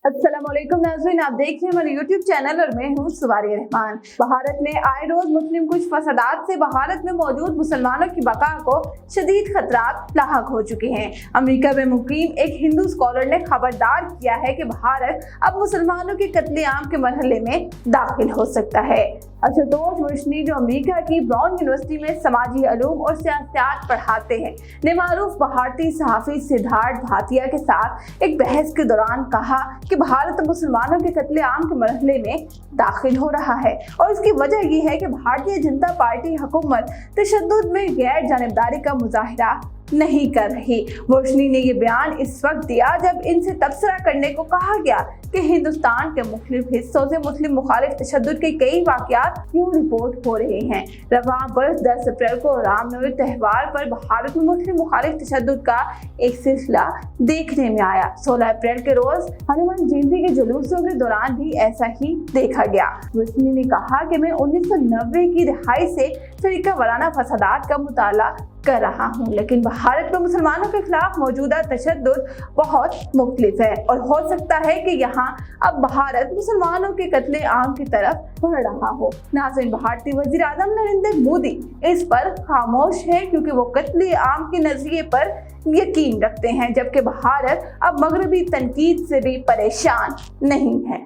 अस्सलाम वालेकुम नाज़रीन, आप देख रहे हैं हमारे यूट्यूब चैनल और मैं हूँ सवारिया रहमान। भारत में आए रोज मुस्लिम कुछ फसादात से भारत में मौजूद मुसलमानों की बका को शदीद खतरात लाहक हो चुके हैं। अमेरिका में मुकीम एक हिंदू स्कॉलर ने खबरदार किया है कि भारत अब मुसलमानों के कत्लेआम के मरहले में दाखिल हो सकता है। आशुतोष रोशनी, जो अमेरिका की ब्राउन यूनिवर्सिटी में समाजी अलूम और सियासत पढ़ाते हैं, ने मारूफ भारतीय सहाफ़ी सिद्धार्थ भाटिया के साथ एक बहस के दौरान कहा कि भारत मुसलमानों के कत्लेआम के मरहले में दाखिल हो रहा है और इसकी वजह यह है कि भारतीय जनता पार्टी हुकूमत तशद्दुद में गैर जानिबदारी का मुजाहिरा नहीं कर रही। रोशनी ने यह बयान इस वक्त दिया जब इनसे तबसरा करने को कहा गया कि हिंदुस्तान के मुख्तलिफ हिस्सों से मुस्लिम मुखालिफ तशद्दुद के कई वाक़यात क्यों रिपोर्ट हो रहे हैं। रवां बरस 10 अप्रैल को रामनवमी त्यौहार पर भारत में मुस्लिम मुखालिफ तशद्दुद का एक सिलसिला देखने में आया। 16 अप्रैल के रोज हनुमान जयंती के जुलूसों के दौरान भी ऐसा ही देखा गया। रोशनी ने कहा कि मैं 1990 की दहाई से तरीका वाराना फसादात का मुताला कर रहा हूँ, लेकिन भारत में मुसलमानों के खिलाफ मौजूदा तशद्दुद बहुत मुख्तलिफ है और हो सकता है कि यहाँ अब भारत मुसलमानों के कत्ले आम की तरफ बढ़ रहा हो। नाज़रीन, भारतीय वज़ीर आज़म नरेंद्र मोदी इस पर खामोश है क्योंकि वो कत्ले आम के नजरिए पर यकीन रखते हैं, जबकि भारत अब मगरबी तनकीद से भी परेशान नहीं है।